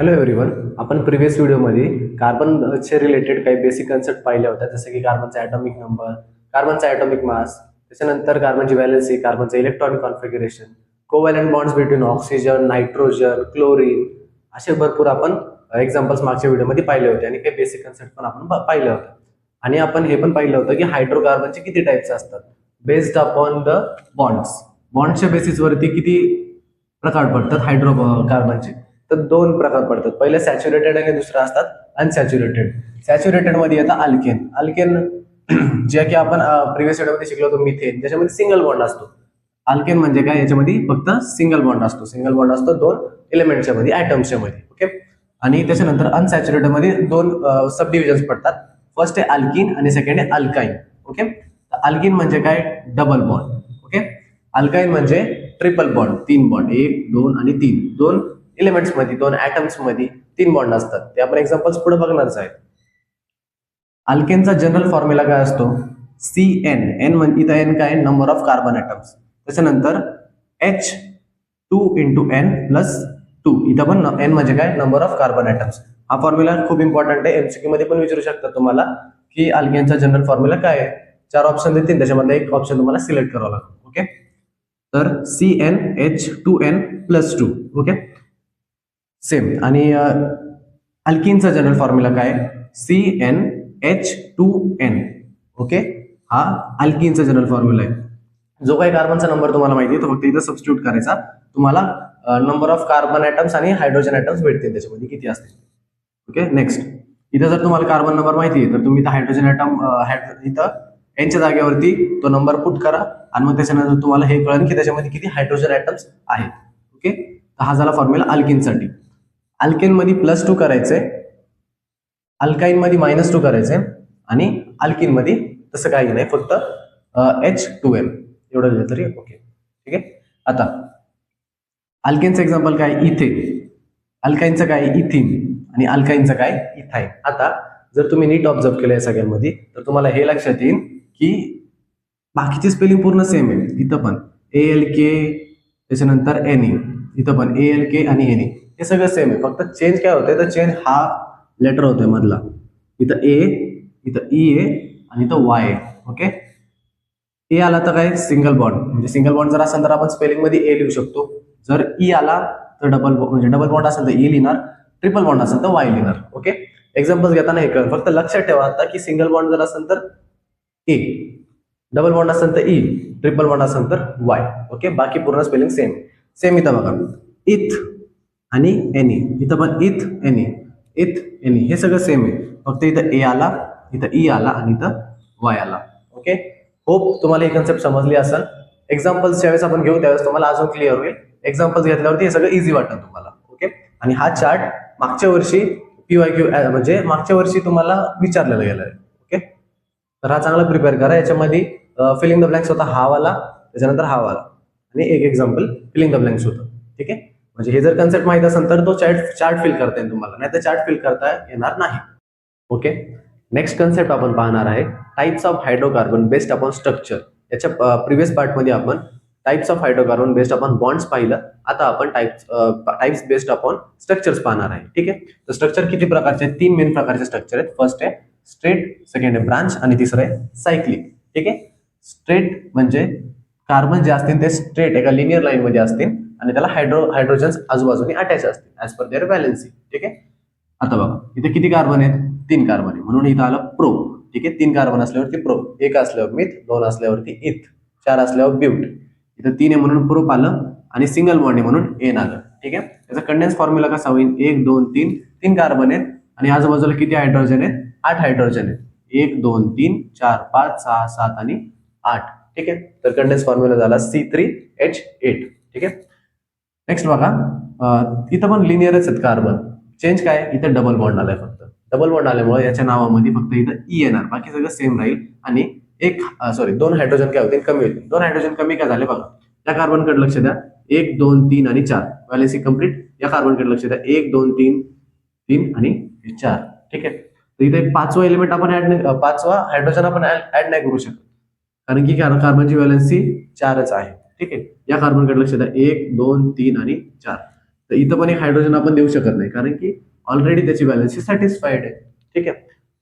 Hello everyone. आपण previous व्हिडिओमध्ये कार्बनचे रिलेटेड काही बेसिक कन्सेप्ट पाहिले होत्या, जसं की कार्बनचा ॲटॉमिक नंबर, कार्बनचा ॲटॉमिक मास, त्याच्यानंतर कार्बनची व्हॅलेन्सी, कार्बनचं electronic configuration, covalent bonds between oxygen, nitrogen, chlorine, असे भरपूर आपण एक्झाम्पल्स मागच्या व्हिडिओमध्ये पाहिले होते आणि काही बेसिक कन्सेप्ट पण आपण पाहिले होते. आणि आपण हे पण पाहिलं होतं की हायड्रोकार्बनचे किती टाईप्स असतात बेस्ड अपॉन द बॉन्ड्स. बॉन्डच्या बेसिसवरती किती प्रकार पडतात हायड्रोकार्बनचे, तर दोन प्रकार पडतात. पहिले सॅच्युरेटेड आणि दुसरा असतात अनसॅच्युरेटेड. सॅच्युरेटेड मध्ये येतात अल्केन. अल्केन जे की आपण प्रिव्हियस व्हिडिओमध्ये शिकलो होतो मिथेन, त्याच्यामध्ये सिंगल बॉन्ड असतो. अल्केन म्हणजे काय, याच्यामध्ये फक्त सिंगल बॉन्ड असतो. सिंगल बॉन्ड असतो दोन एलिमेंटच्या मध्ये, ऍटम्सच्या मध्ये. ओके. आणि त्याच्यानंतर अनसॅच्युरेटेड मध्ये दोन सब डिव्हिजन्स पडतात. फर्स्ट आहे अल्किन आणि सेकंड आहे अल्काइन. ओके. अल्किन म्हणजे काय, डबल बॉन्ड. ओके. अल्काइन म्हणजे ट्रिपल बॉन्ड, तीन बॉन्ड, एक दोन आणि तीन, दोन एलिमेंट्स मध्ये, दोन ऍटम्स मध्ये तीन बॉन्ड असतात. ते आपण एक्झाम्पल्स पुढे बघणारच आहेत. अल्केनचा जनरल फॉर्म्युला काय असतो, CN. एन म्हणजे इथं एन काय, नंबर ऑफ कार्बन ऍटम्स. त्याच्यानंतर H2 × N+2. इथं पण एन म्हणजे काय, नंबर ऑफ कार्बन ऍटम्स. हा फॉर्म्युला खूप इम्पॉर्टंट आहे. MCQ मध्ये पण विचारू शकतात तुम्हाला की अल्केनचा जनरल फॉर्म्युला काय आहे. चार ऑप्शन देतील, त्याच्यामध्ये एक ऑप्शन तुम्हाला सिलेक्ट करावा लागतो. ओके. तर CnH2n+2. Okay, same. आणि अल्किनचा जनरल फॉर्म्युला काय, CnH2n. ओके, हा अल्किनचा जनरल फॉर्म्युला आहे. जो काही कार्बनचा नंबर तुम्हाला माहिती आहे तो फक्त इथं सबस्टिट्यूट करायचा. तुम्हाला नंबर ऑफ कार्बन ॲटम्स आणि हायड्रोजन ॲटम्स भेटतील त्याच्यामध्ये किती असतील. ओके. नेक्स्ट, इथं जर तुम्हाला कार्बन नंबर माहिती आहे तर तुम्ही इथं हायड्रोजन ॲटम इथं एनच्या जागेवरती तो नंबर पुट करा आणि मग त्याच्यानंतर तुम्हाला हे कळेल की त्याच्यामध्ये किती हायड्रोजन ॲटम्स आहेत. ओके. तर हा झाला फॉर्म्युला अल्किनसाठी. अल्केन मध्ये +2 करायचंय, अल्काइन मध्ये -2 करायचंय आणि अल्किन मध्ये तसं काही नाही, फक्त H2n एवढं लिहिलं तरी ओके. ठीक आहे. आता अल्केनचं एक्झाम्पल काय, इथे. अल्काइनचं काय, इथिन. आणि अल्काइनचं काय, इथाईन. आता जर तुम्ही नीट ऑब्झर्व केलं या सगळ्यांमध्ये तर तुम्हाला हे लक्षात येईल की बाकीची स्पेलिंग पूर्ण सेम आहे. इथं पण ALK, त्याच्यानंतर NA, इथं पण ALK आणि NA, हे सगळं सेम आहे. फक्त चेंज काय होतंय, तर चेंज हा लेटर होतोय मधला. इथं A, इथं E आहे आणि इथं Y आहे. ओके. ए आला तर काय, सिंगल बॉन्ड. म्हणजे सिंगल बॉन्ड जर असेल तर आपण स्पेलिंग मध्ये ए लिहू शकतो. जर ई आला तर डबल, म्हणजे डबल बॉन्ड असेल तर ई लिहिणार, ट्रिपल बॉन्ड असेल तर वाय लिहिणार. ओके. एक्झाम्पल्स घेताना हे कळ, फक्त लक्षात ठेवा आता की सिंगल बॉन्ड जर असेल तर ए, डबल बॉन्ड असेल तर ई, ट्रिपल बॉन्ड असेल तर वाय. ओके. बाकी पूर्ण स्पेलिंग सेम सेम. इथं बघा, इथ आणि एनी, इथं पण इथ एनी, इथ एनी, हे सगळं सेम आहे. फक्त इथं ए आला, इथं ई आला आणि इथं वाय आला. ओके. होप तुम्हाला ही कन्सेप्ट समजली असेल. एक्झाम्पल्स ज्यावेळेस आपण घेऊ त्यावेळेस तुम्हाला अजून क्लिअर होईल. एक्झाम्पल्स घेतल्यावरती हे सगळं इझी वाटेल तुम्हाला. ओके. आणि हा चार्ट मागच्या वर्षी PYQ म्हणजे मागच्या वर्षी तुम्हाला विचारलेला गेला आहे. ओके. तर हा चांगला प्रिपेअर करा. याच्यामध्ये फिलिंग द ब्लँक्स होता हा वाला, त्याच्यानंतर हा वाला, आणि एक एक्झाम्पल फिलिंग द ब्लँक्स होतं. ठीक आहे. म्हणजे हे जर कन्सेप्ट माहित असेल तर तो चार्ट फिल करता येईल तुम्हाला, नाही तर चार्ट फिल करता येणार नाही. ओके. नेक्स्ट कन्सेप्ट आपण पाहणार आहे types of hydrocarbon based upon structure. याच्या प्रिव्हियस पार्टमध्ये आपण types of hydrocarbon based upon bonds पाहिलं. आता आपण टाइप्स बेस्ड अपॉन स्ट्रक्चर्स पाहणार आहे. ठीक आहे. तर स्ट्रक्चर किती प्रकारचे आहेत, तीन मेन प्रकारचे स्ट्रक्चर आहेत. फर्स्ट आहे स्ट्रेट, सेकंड आहे ब्रांच आणि तिसरं आहे सायक्लिक. ठीक आहे. स्ट्रेट म्हणजे कार्बन जे असतील ते स्ट्रेट एका लिनियर लाईन मध्ये असतील आणि त्याला हायड्रोजन्स आजूबाजूने अटॅच असतील ऍज पर देअर व्हॅलेन्सी. ठीक आहे. आता बघा, इथे किती कार्बन आहेत, 3 कार्बन आहे, म्हणून इथं आलं प्रो. ठीक आहे. 3 कार्बन असल्यावरती प्रो, 1 असल्यावर मिथ, 2 असल्यावरती इथ, 4 असल्यावर ब्यूट. इथं 3 आहे म्हणून प्रोप आलं आणि सिंगल बॉन्ड आहे म्हणून एन आलं. ठीक आहे. त्याचा कंडेन्स फॉर्म्युला कसा होईल, 1 2 3, 3 कार्बन आहेत आणि आजूबाजूला किती हायड्रोजन आहेत, 8 हायड्रोजन आहेत. 1 2 3 4 5 6 7 आणि 8. ठीक आहे. तर कंडेन्स फॉर्म्युला झाला C3H8. ठीक आहे. नेक्स्ट बघा, इथं पण लिनियरच आहेत कार्बन. चेंज काय, इथं डबल बॉन्ड आलाय. फक्त डबल बॉन्ड आल्यामुळे याच्या नावामध्ये फक्त इथं ई येणार, बाकी सगळं सेम राहील. आणि दोन हायड्रोजन काय होतील, कमी होतील. 2 हायड्रोजन कमी काय झाले बघा. या कार्बनकडे लक्ष द्या, 1 2 3 आणि 4, व्हॅलेन्सी कंप्लीट. या कार्बनकडे लक्ष द्या, 1 2 3 3 आणि 4. ठीक आहे. तर इथे एक पाचवा एलिमेंट आपण पाचवा हायड्रोजन आपण ऍड नाही करू शकत, कारण की कार्बनची व्हॅलेन्सी 4च आहे. ठीक आहे. या कार्बनकडे लक्ष द्या, 1 2 3 आणि 4. तर इथं पण एक हायड्रोजन आपण देऊ शकत नाही, कारण की ऑलरेडी त्याची व्हॅलेन्सी सॅटिस्फाईड आहे. ठीक आहे,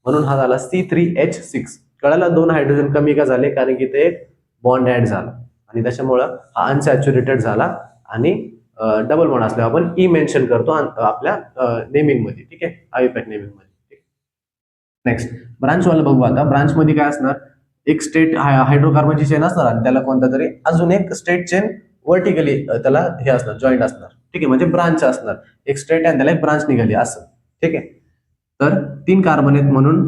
म्हणून हा झाला C3H6. कळाला, 2 हायड्रोजन कमी का झाले, कारण की ते एक बॉन्ड ऍड झाला आणि त्याच्यामुळं हा अनसॅच्युरेटेड झाला आणि डबल बॉन्ड असल्यावर आपण ई मेन्शन करतो आपल्या नेमिंग मध्ये. ठीक आहे, आयुपॅक नेमिंग मध्ये. नेक्स्ट ब्रांच वाला बघू. आता ब्रांच मध्ये काय असणार, एक स्टेट हायड्रोकार्बनची चेन असणार आणि त्याला कोणता तरी अजून एक स्टेट चेन वर्टिकली त्याला हे असणार, जॉईंट असणार. ठीक आहे, म्हणजे ब्रांच असणार, एक स्टेट आणि त्याला एक ब्रांच निघाली असं. ठीक आहे, तर 3 कार्बन आहेत म्हणून,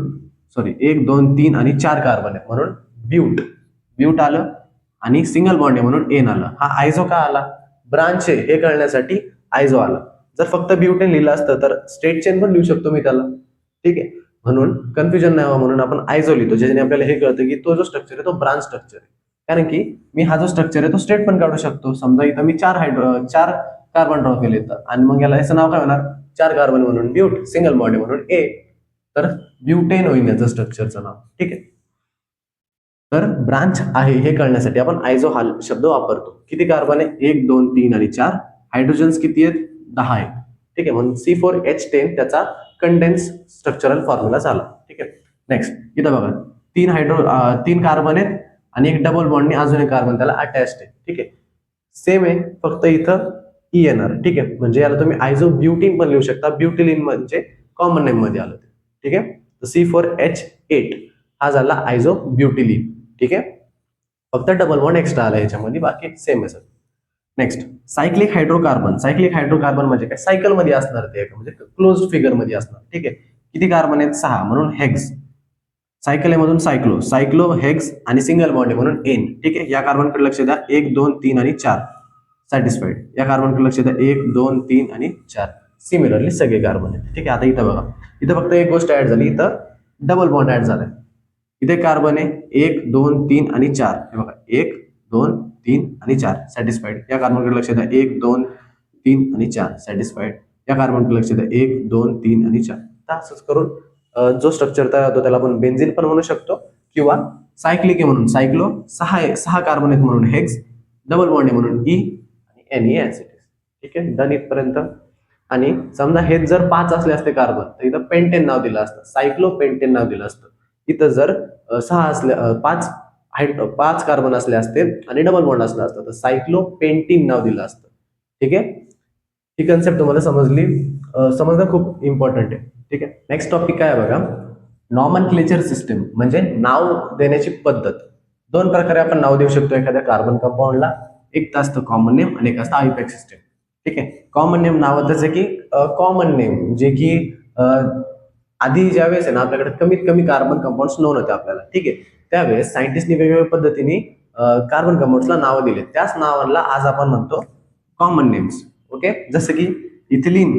सॉरी 1 2 3 आणि 4 कार्बन आहेत म्हणून ब्यूट आलं आणि सिंगल बॉन्ड आहे म्हणून एन आलं. हा आयझो का आला, ब्रांच आहे हे कळण्यासाठी आयझो आला. जर फक्त ब्युटेन लिहिलं असतं तर स्टेट चेन पण लिहू शकतो मी त्याला. ठीक आहे, म्हणून कन्फ्युजन नाही व्हावं म्हणून आपण आयझो लिहितो, ज्याने आपल्याला हे कळतं की तो जो स्ट्रक्चर आहे तो ब्रांच स्ट्रक्चर आहे. कारण की मी हा जो स्ट्रक्चर आहे तो स्टेट पण काढू शकतो. समजा इथं मी 4 कार्बन ड्रॉ केले आणि मग याला याचं नाव काय होणार, 4 कार्बन म्हणून ब्यूट, सिंगल बॉन्ड म्हणून ए, तर ब्युटेन होईल याचं स्ट्रक्चरचं नाव. ठीक आहे, तर ब्रांच आहे हे कळण्यासाठी आपण आयझो हा शब्द वापरतो. किती कार्बन आहे, 1 2 3 आणि 4. हायड्रोजन्स किती आहेत, 10 आहेत. ठीक आहे, म्हणून C4H10 त्याचा कंडेन्स स्ट्रक्चरल फॉर्म्युला झाला. ठीक आहे, नेक्स्ट इथं बघा 3 कार्बन आहेत आणि एक डबल बॉन्डने अजून एक कार्बन त्याला अटॅच्ड आहे. ठीक आहे, सेम आहे, फक्त इथं ई येणार. ठीक आहे, म्हणजे याला तुम्ही आयझो ब्युटीन पण लिहू शकता. ब्युटिलिन म्हणजे कॉमन नेम मध्ये आलं ते. ठीक आहे, C4H8 हा झाला आयझो ब्युटिलिन. ठीक आहे, फक्त डबल बॉन्ड एक्स्ट्रा आला याच्यामध्ये, बाकी सेम आहे sir. Next cyclic hydrocarbon. Cyclic hydrocarbon म्हणजे काय, सायकल मध्ये असणार ते, म्हणजे क्लोज फिगर मध्ये असणार. ठीक आहे, किती कार्बन आहेत, 6 म्हणून हेक्स. सायकल मधून सायक्लो हेक्स आणि सिंगल बॉन्ड आहे म्हणून एन. ठीक आहे, या कार्बनकडे लक्ष द्या, 1 2 3 आणि 4 सॅटिस्फाईड. या कार्बनकडे लक्ष द्या, 1 2 3 आणि 4 सिमिलरली सगळे कार्बन आहेत. ठीक आहे, आता इथं बघा, इथं फक्त एक गोष्ट ऍड झाली, इथं डबल बॉन्ड ऍड झालाय. इथे कार्बन आहे 1 2 3 आणि 4. हे बघा 1 2 3 आणि 4 सॅटिस्फाईड. या कार्बनकडे लक्ष द्या, 1 2 3 आणि 4 सॅटिस्फाईड. या कार्बनकडे लक्ष द्या, 1 2 3 आणि 4. असंच करून जो स्ट्रक्चर तयार होतो त्याला आपण बेन्झीन पण म्हणू शकतो किंवा सायक्लिक आहे म्हणून सायक्लो, 6 कार्बन आहेत म्हणून हेक्स, डबल बॉन्ड आहे म्हणून ई आणि एन ई ऍसिड. ठीक आहे, डन इथपर्यंत. आणि समजा हे जर 5 असले असते कार्बन तर इथं पेंटेन नाव दिलं असतं, सायक्लो पेंटेन नाव दिलं असतं. इथं जर 6 असले 5 कार्बन असले असते आणि डबल बॉन्ड असला असतं तर सायक्लो पेंटीन नाव दिलं असतं. ठीक आहे, ही कन्सेप्ट तुम्हाला समजली, समजणं खूप इम्पॉर्टंट आहे. ठीक आहे, नेक्स्ट टॉपिक काय आहे बघा, नॉमनक्लेचर सिस्टम म्हणजे नाव देण्याची पद्धत. 2 प्रकारे आपण नाव देऊ शकतो एखाद्या कार्बन कंपाऊंडला. एक तर असतं कॉमन नेम आणि एक असतं आयुपॅक सिस्टम. ठीक आहे, कॉमन नेम नावातच आहे की कॉमन नेम, जे की आधी ज्या वेळेस आहे ना आपल्याकडे कमीत कमी कार्बन कंपाऊंड्स नोन होते आपल्याला. ठीक आहे, त्यावेळेस सायंटिस्टनी वेगवेगळ्या पद्धतीने कार्बन कंपाऊंड्सला नावं दिले. त्याच नावांना आज आपण म्हणतो कॉमन नेम्स. ओके, जसं की इथिलीन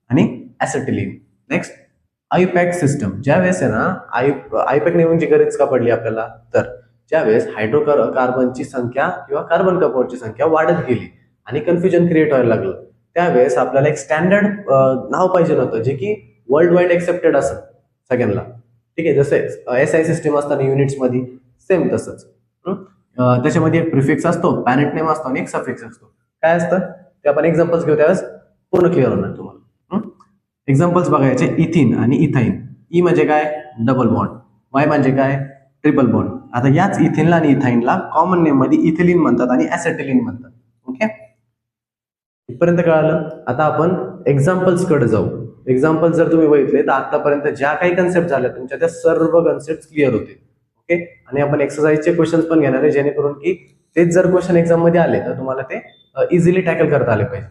आणि ऍसिटिलीन. Next आयुपॅक system. ज्या वेळेस आहे ना आयुपॅक नेमची गरज का पडली आपल्याला, तर ज्यावेळेस हायड्रोकार्बनची संख्या किंवा कार्बन कंपाऊंडची संख्या वाढत गेली आणि कन्फ्युजन क्रिएट व्हायला लागलं, त्यावेळेस आपल्याला एक स्टँडर्ड नाव पाहिजे होतं जे की वर्ल्ड वाईड एक्सेप्टेड असत सगळ्यांना. ठीक आहे, जसं SI सिस्टम असताना युनिट्स मध्ये सेम तसंच. त्याच्यामध्ये एक प्रिफिक्स असतो, पॅरेंट नेम असतो आणि एक सफिक्स असतो. काय असतं ते आपण एक्झाम्पल्स घेऊ, त्यावेळेस पूर्ण क्लिअर होणार तुम्हाला. एक्झाम्पल्स बघायचे, इथिन आणि इथाईन. ई म्हणजे काय, डबल बॉन्ड. वाय म्हणजे काय, ट्रिपल बॉन्ड. आता याच इथिनला आणि इथाईनला कॉमन नेम मध्ये इथिलीन म्हणतात आणि ऍसेटिलीन म्हणतात. ओके, इथपर्यंत कळालं. आता आपण एक्झाम्पल्स कडे जाऊ. एक्झाम्पल जर तुम्ही बघितले तर आतापर्यंत ज्या काही कन्सेप्ट झाल्या तुमच्या त्या सर्व कन्सेप्ट क्लिअर होते. ओके, आणि आपण एक्सरसाइजचे क्वेश्चन पण घेणार आहे, जेणेकरून की तेच जर क्वेश्चन एक्झाम मध्ये आले तर तुम्हाला ते इझिली टॅकल करता आले पाहिजे.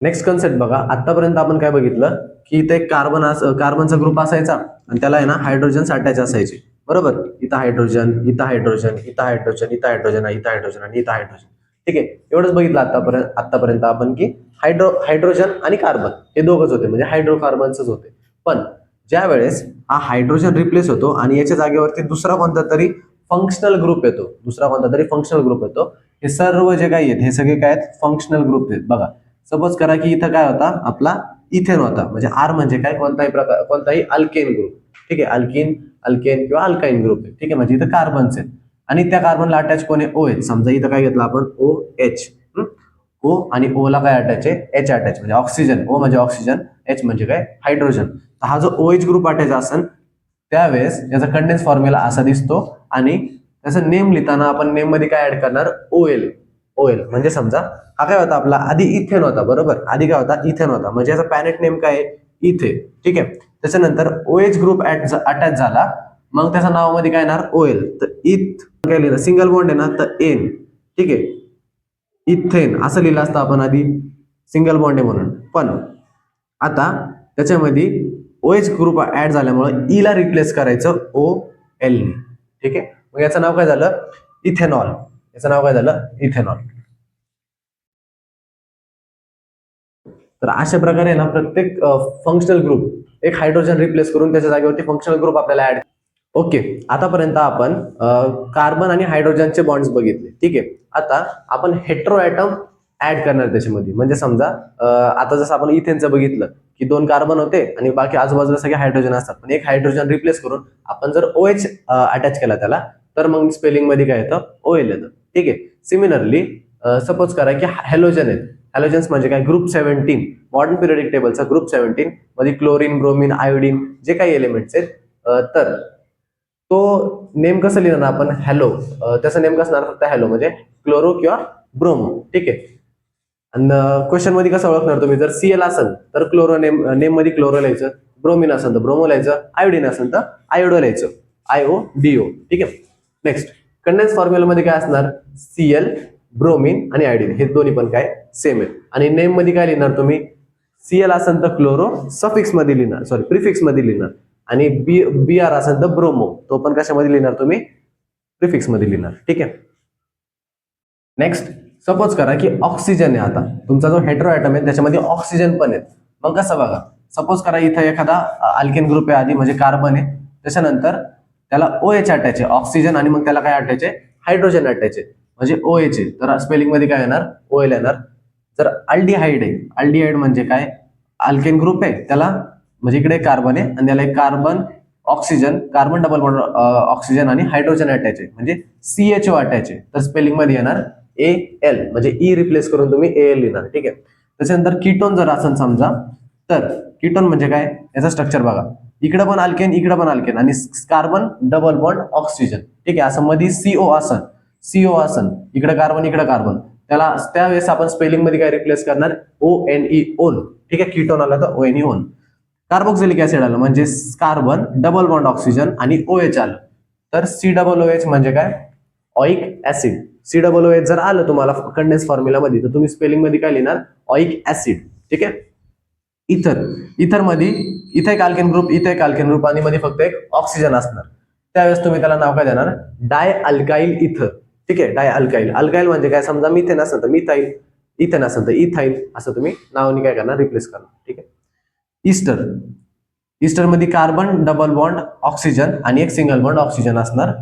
नेक्स्ट कन्सेप्ट बघा, आतापर्यंत आपण काय बघितलं की इथे कार्बनचा ग्रुप असायचा आणि त्याला आहे ना हायड्रोजन अटॅच असायचे. बरोबर, इथं हायड्रोजन, इथं हायड्रोजन, इथं हायड्रोजन, इथं हायड्रोजन, इथं हायड्रोजन आणि इथं हायड्रोजन. ठीक आहे, एवढंच बघितलं आतापर्यंत आपण की हायड्रोजन आणि कार्बन हे दोघच होते, म्हणजे हायड्रोकार्बन्सच होते. पण ज्या वेळेस हा हायड्रोजन रिप्लेस होतो आणि याच्या जागेवरती दुसरा कोणता तरी फंक्शनल ग्रुप येतो, हे सर्व जे काही आहेत हे सगळे काय आहेत, फंक्शनल ग्रुप आहेत. बघा, सपोज करा की इथं काय होता, आपला इथेन होता, म्हणजे आर म्हणजे काय, कोणताही अल्केन ग्रुप. ठीक आहे, अल्केन किंवा अल्काइन ग्रुप आहे. ठीक आहे, म्हणजे इथं कार्बन्स आहेत. आणि त्या कार्बनला अटॅच कोण आहे OH. समजा इथं काय घेतलं आपण OH. O आणि O ला काय अटॅच आहे H अटॅच म्हणजे ऑक्सिजन. O म्हणजे ऑक्सिजन, H म्हणजे काय हायड्रोजन. तर हा जो OH ग्रुप अटॅच असेल त्यावेळेस याचा कंडेन्स फॉर्म्युला असा दिसतो आणि त्याचं नेम लिहिताना आपण नेम मध्ये काय ऍड करणार OL. म्हणजे समजा हा काय होता आपला आधी इथेन होता बरोबर. आधी काय होता इथेन होता म्हणजे याचा पॅनेट नेम काय आहे इथे. ठीक आहे. त्याच्यानंतर OH ग्रुप अटॅच झाला मग त्याच्या नावामध्ये काय येणार OL. तर इथ काय लिहिलं सिंगल बॉन्ड आहे ना तर एन. ठीक आहे. इथेन असं लिहिलं असतं आपण आधी सिंगल बॉन्ड आहे म्हणून. पण आता त्याच्यामध्ये OH ग्रुप ऍड झाल्यामुळे ई ला रिप्लेस करायचं OL. ठीक आहे. मग याचं नाव काय झालं इथेनॉल. याचं नाव काय झालं इथेनॉल. तर अशा प्रकारे ना प्रत्येक फंक्शनल ग्रुप एक हायड्रोजन रिप्लेस करून त्याच्या जागेवरती फंक्शनल ग्रुप आपल्याला ऍड. ओके. आतापर्यंत आपण कार्बन आणि हायड्रोजनचे बॉन्ड्स बघितले. ठीक आहे. आता आपण हेट्रो ऍटम ऍड करणार त्याच्यामध्ये. म्हणजे समजा आता जसं आपण इथेनचं बघितलं की 2 कार्बन होते आणि बाकी आजूबाजूला सगळे हायड्रोजन असतात पण एक हायड्रोजन रिप्लेस करून आपण जर OH अटॅच केला त्याला तर मग स्पेलिंग मध्ये काय येतं OL येतं. ठीक आहे. सिमिलरली सपोज करा की हॅलोजन आहेत. हॅलोजन्स म्हणजे काय ग्रुप 17 मॉडर्न पिरियडिक टेबलचा ग्रुप 17 मध्ये क्लोरीन ब्रोमीन आयोडीन जे काही एलिमेंट्स आहेत तर तो नेम कसं लिहिणार आपण हॅलो. त्याचा नेम कसं फक्त हॅलो म्हणजे क्लोरो किंवा ब्रोमो. ठीक आहे. आणि क्वेश्चन मध्ये कसं ओळखणार तुम्ही जर Cl असेल तर क्लोरो नेम मध्ये क्लोरो लिहायचं. ब्रोमिन असेल तर ब्रोमो लिहायचं. आयोडीन असेल तर आयोडो लिहायचं IODO. ठीक आहे. नेक्स्ट कंडेन्स फॉर्म्युला मध्ये काय असणार Cl ब्रोमिन आणि आयोडीन हे दोन्ही पण काय सेम आहेत. आणि नेम मध्ये काय लिहिणार तुम्ही Cl असेल तर क्लोरो सफिक्स मध्ये लिहिणार प्रिफिक्स मध्ये लिहिणार. आणि Br असेल तर ब्रोमो तो पण कशामध्ये लिहिणार तुम्ही प्रिफिक्स मध्ये लिहिणार. ठीक आहे. नेक्स्ट सपोज करा की ऑक्सिजन आहे. आता तुमचा जो हेट्रो ॲटम आहे त्याच्यामध्ये ऑक्सिजन पण आहे. मग कसं बघा सपोज करा इथं एखादा अल्केन ग्रुप आहे आधी म्हणजे कार्बन आहे. त्याच्यानंतर त्याला OH अटॅच आहे ऑक्सिजन आणि मग त्याला काय अटॅच आहे हायड्रोजन अटॅच आहे म्हणजे OH आहे. तर स्पेलिंग मध्ये काय येणार OL येणार. जर अल्डिहाइड आहे अल्डिहाइड म्हणजे काय अल्केन ग्रुप आहे त्याला म्हणजे इकडे कार्बन आहे आणि त्याला एक carbon oxygen carbon double bond oxygen आणि हायड्रोजन अटॅच आहे म्हणजे CHO अटॅच आहे. तर स्पेलिंग मध्ये येणार AL म्हणजे ई रिप्लेस करून तुम्ही AL लिहिणार. ठीक आहे. त्याच्यानंतर कीटोन जर असेल समजा तर कीटोन म्हणजे काय याचा स्ट्रक्चर बघा इकडे पण अल्केन इकडे पण अल्केन आणि कार्बन डबल बॉन्ड ऑक्सिजन. ठीक आहे. असं मध्ये CO असन इकडे कार्बन इकडे कार्बन त्याला त्यावेळेस आपण स्पेलिंग मध्ये काय रिप्लेस करणार ONE ओन. ठीक आहे. कीटोन आला तर ONE ओन. कार्बोक्सिलिक ऍसिड आलं म्हणजे कार्बन डबल बॉन्ड ऑक्सिजन आणि OH आलं तर COOH म्हणजे काय ऑइक ऍसिड. COOH जर आलं तुम्हाला कंडेन्स फॉर्म्युला मध्ये तर तुम्ही स्पेलिंग मध्ये काय लिहिणार ऑइक ऍसिड. ठीक आहे. इथर मध्ये इथे एक अल्केन ग्रुप इथे एक अल्केन ग्रुप आणि मध्ये फक्त एक ऑक्सिजन असणार. त्यावेळेस तुम्ही त्याला नाव काय देणार डाय अल्काइल इथर. ठीक आहे. डाय अल्काइल अल्काइल म्हणजे काय समजा मिथेन असेल तर मिथाइल इथेन असेल तर इथाइल असं तुम्ही नावाने काय करणार रिप्लेस करणार. ठीक आहे. ईस्टर मध्ये कार्बन डबल बॉन्ड ऑक्सिजन आणि एक सिंगल बॉन्ड ऑक्सिजन असणार.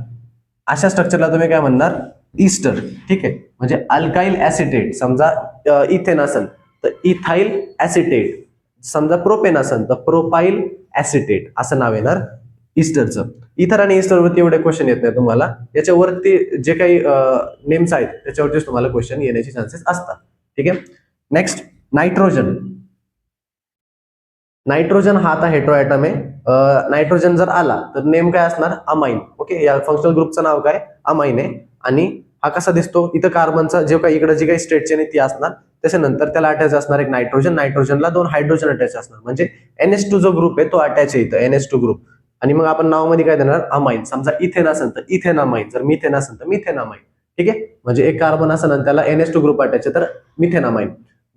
अशा स्ट्रक्चरला तुम्ही काय म्हणणार ईस्टर. ठीक आहे. म्हणजे अल्काइल ऍसिटेट समजा इथेन असेल तर इथाइल ऍसिटेट समजा प्रोपेन असेल तर प्रोपाइल ऍसिटेट असं नाव येणार ईस्टरचं. इथर आणि ईस्टरवरती एवढे क्वेश्चन येत नाही तुम्हाला. याच्यावरती जे काही नेम्स आहेत त्याच्यावरतीच तुम्हाला क्वेश्चन येण्याचे चान्सेस असतात. ठीक आहे. नेक्स्ट नायट्रोजन हा आता हेट्रो ॲटम आहे. नायट्रोजन जर आला तर नेम काय असणार अमाइन. ओके. या फंक्शनल ग्रुपचं नाव काय अमाइन आहे. आणि हा कसा दिसतो इथं कार्बनचा जे काही इकडे जी काही स्ट्रेट चेन आहे ती असणार. त्याच्यानंतर त्याला अटॅच असणार एक नायट्रोजनला 2 हायड्रोजन अटॅच असणार म्हणजे NH2 जो ग्रुप आहे तो अटॅच आहे इथं NH2 ग्रुप. आणि मग आपण नावामध्ये काय देणार अमाइन. समजा इथेन असेल तर इथेन अमाइन जर मिथेन असेल तर मिथेन अमाइन. ठीक आहे. म्हणजे एक कार्बन असेल आणि त्याला NH2 ग्रुप अटॅच आहे तर मिथेन अमाइन.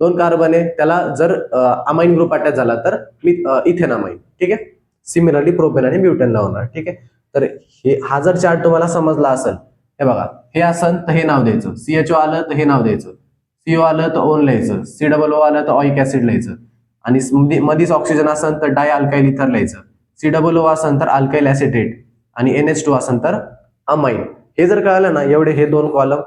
2 कार्बन आहे त्याला जर अमाइन ग्रुप अटॅच झाला तर इथेन अमाइन. ठीक आहे. सिमिलरली प्रोपेन आणि ब्युटेनला होणार. ठीक आहे. तर हा जर चार्ट तुम्हाला समजला असेल हे बघा हे असेल तर हे नाव द्यायचं CHO आलं तर हे नाव द्यायचं CO आलं तर ओन लिहायचं COO आलं तर ऑइक ऍसिड लिहायचं आणि मध्येच ऑक्सिजन असेल तर डाय अल्काइल इथर लिहायचं COO असेल तर अल्काइल ऍसिटेट आणि NH2 असेल तर अमाइन. हे जर कळलं ना एवढे हे 2 कॉलम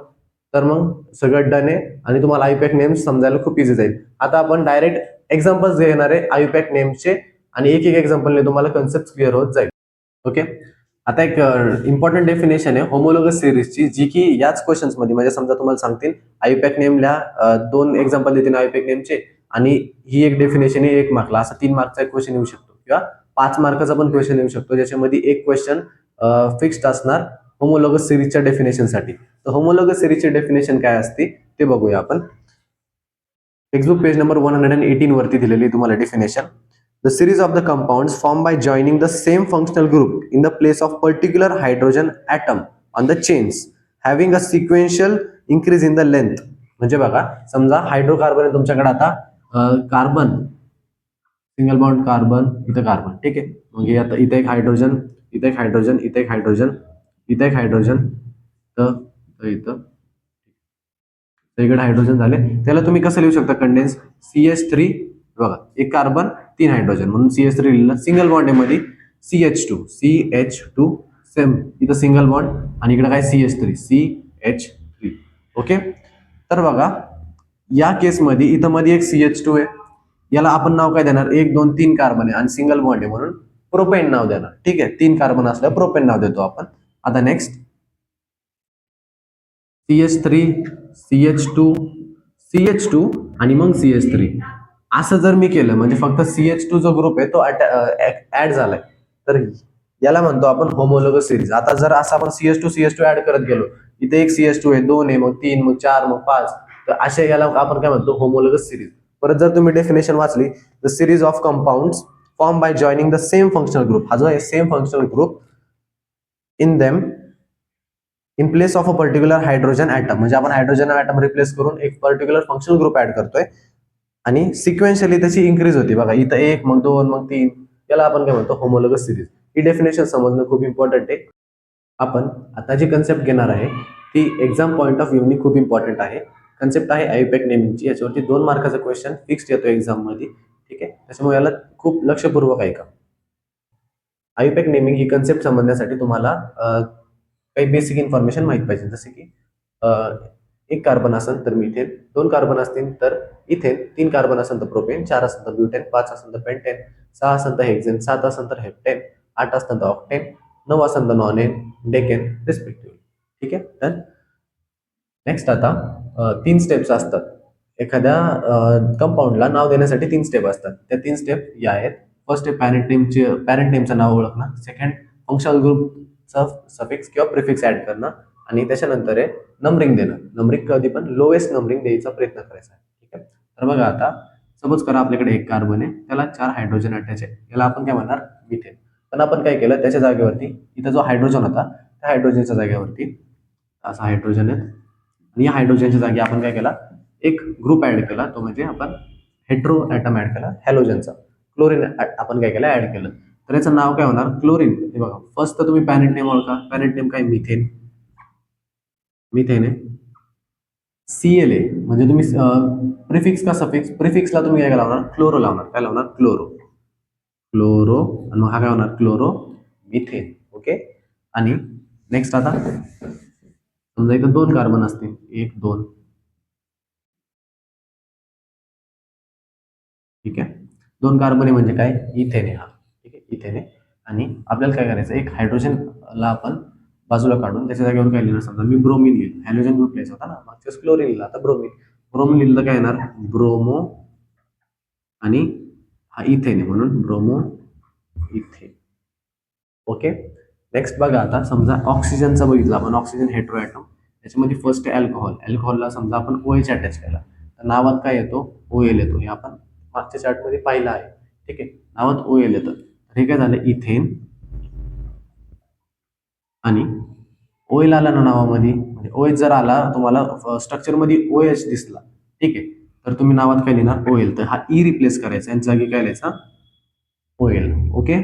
तर मग सगळं डन आहे आणि तुम्हाला आयुपॅक नेम्स समजायला खूप इझी जाईल. आता आपण डायरेक्ट एक्झाम्पल्स घेणार आहे आयुपॅक नेम्सचे आणि एक एक्झाम्पलने तुम्हाला कन्सेप्ट क्लिअर होत जाईल. ओके. आता एक इम्पॉर्टंट डेफिनेशन आहे होमोलोगस सिरीजची, जी की याच क्वेश्चन्स मध्ये म्हणजे समजा तुम्हाला सांगतील आयुपॅक नेमल्या दोन एक्झाम्पल देतील आयुपॅक नेमचे आणि ही एक डेफिनेशन आहे 1 मार्कला, असा 3 मार्कचा एक क्वेश्चन येऊ शकतो किंवा 5 मार्काचा पण क्वेश्चन येऊ शकतो, ज्याच्यामध्ये एक क्वेश्चन फिक्स्ड असणार होमोलोगस सिरीजच्या डेफिनेशनसाठी. तर होमोलोगस सिरीजची डेफिनेशन काय असते ते बघूया आपण. टेक्स्टबुक पेज नंबर 118 वरती दिलेली तुम्हाला definition. The series of the compounds formed by joining the same functional group in the place of particular hydrogen atom on the chains having a sequential increase in the length. म्हणजे बघा समजा hydrocarbon आहे तुमच्याकडे आता, carbon single bond carbon, इथं carbon, ठीक आहे. मग हे आता इथे एक हायड्रोजन, इथे एक हायड्रोजन, इथे एक हायड्रोजन, इथे एक हायड्रोजन, तर इथं इकडे हायड्रोजन झाले. त्याला तुम्ही कसं लिहू शकता कंडेन्स CH3, बघा एक कार्बन 3 हायड्रोजन म्हणून CH3 लिहिलं. सिंगल बॉन्ड मध्ये CH2 सेम, इथं सिंगल बॉन्ड आणि इकडे काय CH3. ओके. तर बघा या केसमध्ये इथं मध्ये एक CH2 आहे, याला आपण नाव काय देणार, 1 2 3 कार्बन आहे आणि सिंगल बॉन्ड आहे म्हणून प्रोपेन नाव देणार. ठीक आहे, 3 कार्बन असल्यावर प्रोपेन नाव देतो आपण. आता नेक्स्ट CH3 CH2 आणि मग CH3 असं जर मी केलं म्हणजे फक्त CH2 जो ग्रुप आहे तो ऍड झालाय, तर याला म्हणतो आपण होमोलोगस सिरीज. आता जर असं आपण CH2 ऍड करत गेलो, इथे एक CH2 आहे, 2 आहे, मग 3, मग 4, मग 5, तर अशा याला आपण काय म्हणतो होमोलोगस सिरीज. परत जर तुम्ही डेफिनेशन वाचली, the series of compounds form by joining the same functional group, हा जो आहे same functional group in them in place of a particular hydrogen atom, म्हणजे आपण हायड्रोजन ऍटम रिप्लेस करून एक पर्टिक्युलर फंक्शनल ग्रुप ऍड करतोय आणि सिक्वेन्शियली त्याची इन्क्रीज होती. बघा इथं 1, मग 2, मग 3, याला आपण काय म्हणतो होमोलोगस सिरीज. ही डेफिनेशन समजणं खूप इम्पॉर्टंट आहे. आपण आता जी कन्सेप्ट घेणार आहे ती एक्झाम पॉईंट ऑफ व्ह्यूनी खूप इम्पॉर्टंट आहे. कन्सेप्ट आहे आयुपॅक नेमिंगची, याच्यावरती 2 मार्काचा क्वेश्चन फिक्स्ड येतो एक्झाम मध्ये. ठीक आहे, त्याच्यामुळे याला खूप लक्षपूर्वक ऐका. आयुपॅक नेमिंग ही कन्सेप्ट समजण्यासाठी तुम्हाला काही बेसिक इन्फॉर्मेशन माहित पाहिजे, जसे की एक कार्बन असेल तर मिथेन, 2 कार्बन असतील तर इथेन, 3 कार्बन असेल तर प्रोपेन, 4 असेल तर ब्युटेन, 5 असेल तर पेंटेन, 6 असेल तर हेक्सेन, 7 असेल तर हेप्टेन, 8 असेल तर ऑक्टेन, 9 असेल तर नॉनेन, डेकेन रिस्पेक्टिव्हली. ठीक आहे. तर नेक्स्ट आता 3 स्टेप्स असतात. एखाद्या कंपाऊंडला नाव देण्यासाठी 3 स्टेप असतात. त्या 3 स्टेप या आहेत. फर्स्ट स्टेप पॅरेंट नेमचं नाव ओळखणं, सेकंड फंक्शनल ग्रुपचा सफिक्स किंवा प्रिफिक्स ऍड करणं आणि त्याच्यानंतर आहे नंबरिंग देणं. नंबरिंग कधी पण लोएस्ट नंबरिंग द्यायचा प्रयत्न करायचा. ठीक आहे. तर बघा आता सपोज करा आपल्याकडे एक कार्बन आहे, त्याला 4 हायड्रोजन अटॅच आहे, याला आपण काय म्हणणार मिथेन. पण आपण काय केलं, त्याच्या जागेवरती इथं जो हायड्रोजन होता त्या हायड्रोजनच्या जागेवरती असा हायड्रोजन आहे आणि या हायड्रोजनच्या जागी आपण काय केला, एक ग्रुप ऍड केला, तो म्हणजे आपण हेट्रो ऍटम ऍड केला हॅलोजनचा. क्लोरीन आपण काय केलं, ऍड केलं, तर याचं नाव काय होणार क्लोरीन. हे बघा फर्स्ट तर तुम्ही पॅरेंट नेम ओळखा. पॅरेंट नेम काय मिथेन, मिथेन आहे. Cl आहे म्हणजे तुम्ही प्रिफिक्स का सफिक्स, प्रिफिक्सला तुम्ही काय लावणार क्लोरो लावणार. काय लावणार क्लोरो, क्लोरो, आणि मग हा काय होणार क्लोरो मिथेन. ओके. आणि नेक्स्ट आता समजा इथं 2 कार्बन असतील, 1 2, ठीक आहे. 2 कार्बन आहे म्हणजे काय इथेन आहे हा. ठीक आहे, इथेन आहे. आणि आपल्याला काय करायचं, एक हायड्रोजनला आपण बाजूला काढून त्याच्या जागेवर काय लिहिलं, समजा मी ब्रोमिन लिहिलं, हॅलोजन ग्रुप लिहायचा होता ना, मागच्या क्लोरीन लिहिलं, आता ब्रोमिन. ब्रोमिन लिहिलं तर काय येणार ब्रोमो आणि हा इथेन आहे म्हणून ब्रोमो इथेन. ओके. नेक्स्ट बघा आता समजा ऑक्सिजनचा बघितला आपण, ऑक्सिजन हेट्रो ॲटम, त्याच्यामध्ये फर्स्ट आहे अल्कोहोल. अल्कोहोलला समजा आपण OH अटॅच केला, तर नावात काय येतो OL येतो. हे आपण मागच्या चार्टमध्ये पाहिलं आहे. ठीक आहे, नावात OL येतं. तर हे काय झालं इथेन आणि OL आला ना नावामध्ये, म्हणजे OH जर आला तुम्हाला स्ट्रक्चरमध्ये OH दिसला, ठीक आहे, तर तुम्ही नावात काय लिहिणार OL. तर हा ई रिप्लेस करायचा, यांच्या जागी काय लिहायचा OL. ओके.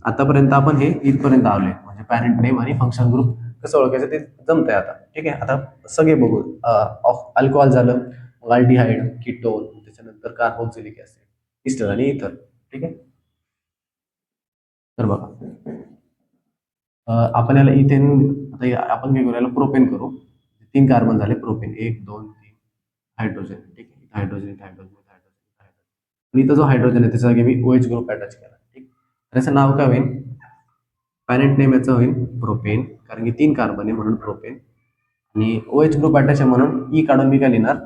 आतापर्यंत आपण हे इथपर्यंत आलोय, म्हणजे पॅरेंट नेम आणि फंक्शन ग्रुप कसं ओळखायचं ते जमतंय आता. ठीक आहे. आता सगळे बघू. अल्कोहॉल झालं, मग अल्डिहाइड, कीटोन, त्याच्यानंतर कार्बोक्सिलिक ऍसिड, इस्टर आणि इथर. ठीक आहे. तर बघा आपण याला इथेन, आता आपण काय करू, याला प्रोपेन करू. 3 कार्बन झाले प्रोपेन, 1 2 3 हायड्रोजन. ठीक आहे, हायड्रोजन हायड्रोजन हायड्रोजन, आणि इथं जो हायड्रोजन आहे त्याच्या जागी मी OH ग्रुप अटॅच केला. ठीक, त्याचं नाव काय होईल पॅरेंट नेम याचं होईल प्रोपेन, कारण की 3 कार्बन आहे म्हणून प्रोपेन. आणि OH ग्रुप अटॅच आहे म्हणून ई काढून मी काय लिहिणार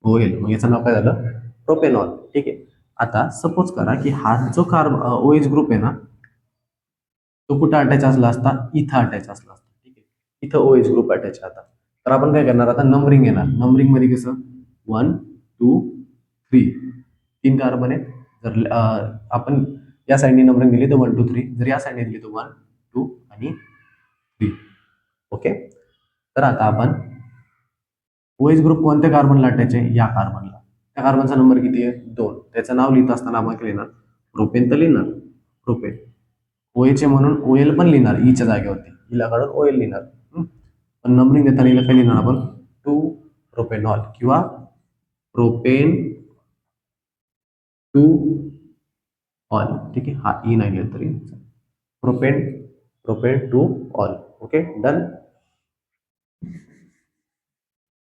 OL. मग याचं नाव काय झालं प्रोपेनॉल. ठीक आहे. आता सपोज करा की हा जो OH ग्रुप आहे ना तो कुठं अटॅच असला असता, इथं अटॅच असला असता. ठीक आहे. इथं OH ग्रुप अटॅच आहे आता. तर आपण काय करणार आता नंबरिंग येणार. नंबरिंग मध्ये कसं 1 2 3 3 कार्बन आहेत. जर आपण या साईडने नंबरिंग दिली तर 1 2 3, जर या साईडने दिली तर 1 2 आणि 3. ओके. तर आता आपण OH ग्रुप कोणत्या कार्बनला अटॅच आहे, या कार्बनला. त्या कार्बनचा नंबर किती आहे 2. त्याचं नाव लिहित असताना आपण काय लिहिणार प्रोपेन तर लिहिणार प्रोपेन. OH म्हणून OL पण लिहिणार ईच्या जागेवरती, ईला काढून OL लिहिणार. पण नंबरिंग देताना हिला काय लिहिणार आपण 2 प्रोपेनॉल किंवा प्रोपेन 2 ऑल. ठीक आहे. हा ई नाही लिहिलं तरी propane propane 2 all. Okay done.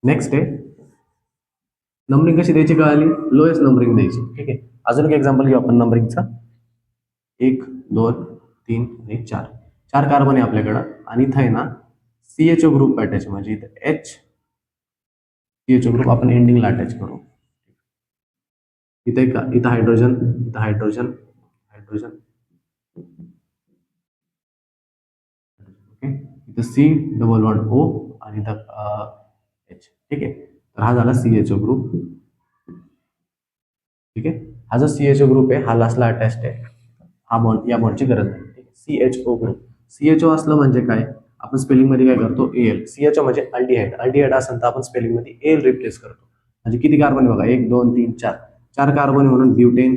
Next आहे नंबरिंग कशी द्यायची कळाली, लोएस्ट नंबरिंग द्यायची. ठीक आहे. अजून एक एक्झाम्पल घेऊ आपण नंबरिंगचा. 1 2 3 आणि 4 4 कार्बन आहे आपल्याकडं आणि इथं आहे ना CHO ग्रुप अटॅच, म्हणजे इथं CHO ग्रुप आपण एंडिंगला अटॅच करू. इथे इथं हायड्रोजन, इथं हायड्रोजन हायड्रोजन. ओके. इथं C++O आणि इथं H. ठीक आहे. तर हा झाला CHO ग्रुप. ठीक आहे. हा जो CHO ग्रुप आहे हा लास्टला अटॅच्ड आहे. हा बॉन्ड, या बॉन्डची गरज नाही. CHO group. CHO असलं म्हणजे काय, आपण स्पेलिंग मध्ये काय करतो AL. CHO म्हणजे अल्डिहाइड. अल्डिहाइड असेल तर आपण स्पेलिंग मध्ये AL रिप्लेस करतो. म्हणजे किती कार्बन बघा 1 2 3 4 4 कार्बन म्हणून ब्युटेन.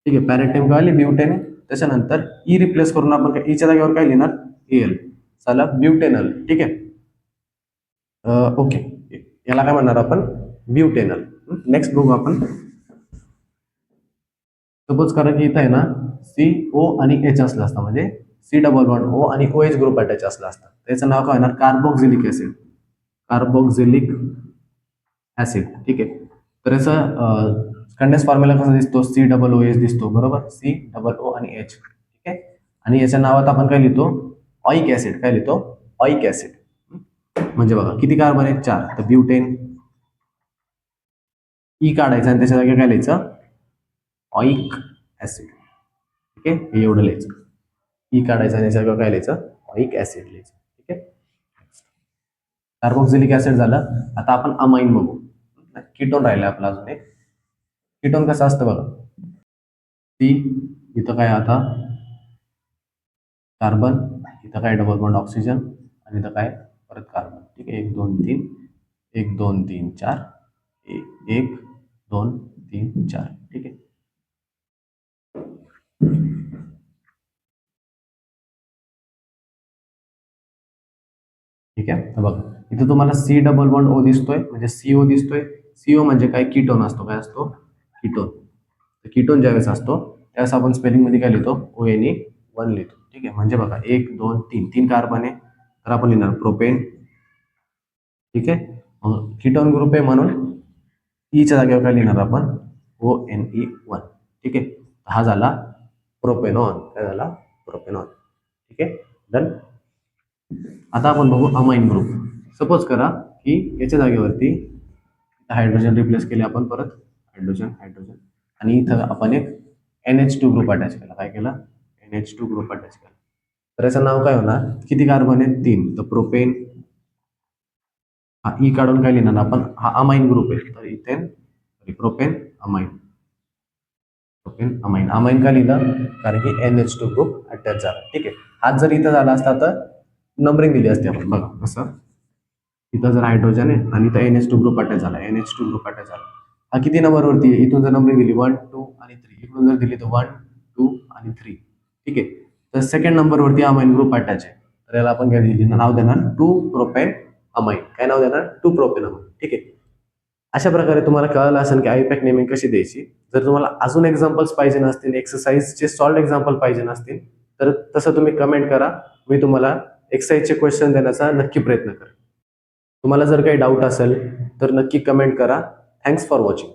ठीक आहे. पॅरेंट नेम काय ब्युटेन आहे. त्याच्यानंतर ई रिप्लेस करून आपण ईच्या जागेवर काय लिहिणार AL. चला ब्युटेनल. ठीक आहे. ओके. याला काय म्हणणार आपण ब्युटेनल. नेक्स्ट बघू आपण. सपोज करा की इथं आहे ना CO आणि H असलं असतं, म्हणजे C++O आणि OH ग्रुप अटॅच असला असता. त्याचं नाव काय होणार कार्बोक्सिलिक ऍसिड. Carboxylic acid. ठीक आहे. तर याचं कंडेन्स फॉर्म्युला कसा दिसतो COOH दिसतो बरोबर. COO आणि H. ठीक आहे. आणि याच्या नावात आपण काय लिहितो ऑइक ऍसिड. काय लिहितो ऑइक ऍसिड. म्हणजे बघा किती कार्बन आहेत 4. तर ब्युटेन ई काढायचं आणि त्याच्या जागी काय लिहायचं ऑइक ऍसिड. ठीक आहे. हे एवढं लिहायचं. ई काढायचं आणि सगळं काय लिहायचं ऑइक ऍसिड लिहायचं. ठीक आहे. कार्बोक्सिलिक ऍसिड झालं. आता आपण अमाइन बघू. कीटोन राहिलं आपला अजून एक. कीटोन कसं असतं बघा. सी इथं काय आता कार्बन, इथं काय डबल बॉन्ड ऑक्सिजन आणि इथं काय परत कार्बन. ठीक आहे. 1 2 3 1 2 3 4 1 2 3 4. ठीक आहे. ठीक आहे. तर बघा इथं तुम्हाला C++O दिसतोय, म्हणजे CO दिसतोय. CO म्हणजे काय कीटोन असतो. काय असतो कीटोन. कीटोन ज्यावेळेस असतो त्यावेळेस आपण स्पेलिंग मध्ये काय लिहितो ONE1 लिहितो. ठीक आहे. म्हणजे बघा 1 2 3 3 कार्बन आहे तर आपण लिहिणार प्रोपेन. ठीक आहे. कीटोन ग्रुप आहे म्हणून ईच्या जागेवर काय लिहिणार आपण ONE1. ठीक आहे. हा झाला प्रोपेनॉन. काय झाला प्रोपेनॉन. ठीक आहे. डन. आता आपण बघू अमाइन ग्रुप. सपोज करा की याच्या जागेवरती हायड्रोजन रिप्लेस केले आपण, परत हायड्रोजन हायड्रोजन आणि इथं आपण एक NH2 ग्रुप अटॅच केला. काय केला NH2 ग्रुप अटॅच केला. तर याचं नाव काय होणार, किती कार्बन आहेत 3. तर प्रोपेन. हा ई काढून काय लिहिणार आपण, हा अमाइन ग्रुप आहे तर ethane propane amine. Propane amine. Amine का लिहिलं कारण की NH2 ग्रुप अटॅच झाला. ठीक आहे. हाच जर इथं झाला असता तर नंबरिंग दिली असते आपण. बघा कसं, इथं जर हायड्रोजन आहे आणि इथं NH2 ग्रुप अटॅच झाला. NH2 ग्रुप अटॅच झाला. हा किती नंबरवरती आहे, इथून जर नंबरिंग दिली 1 2 आणि 3, इकडून जर दिली तर 1 2 आणि 3. ठीक आहे. तर सेकंड नंबरवरती अमाइन ग्रुप अटॅच आहे तर याला आपण काय नाव देणार 2 प्रोपेन अमाइन. काय नाव देणार 2 प्रोपेन अमाइन. ठीक आहे. अशा प्रकारे तुम्हाला कळलं असेल की आयपॅक नेमिंग कशी द्यायची. जर तुम्हाला अजून एक्झाम्पल्स पाहिजे नसतील, एक्सरसाइजचे सॉल्व एक्झाम्पल पाहिजे नसतील तर तसं तुम्ही कमेंट करा. मी तुम्हाला एक्सरसाइजचे क्वेश्चन देण्याचा नक्की प्रयत्न करेन. तुम्हाला जर काही डाऊट असेल तर नक्की कमेंट करा. Thanks for watching.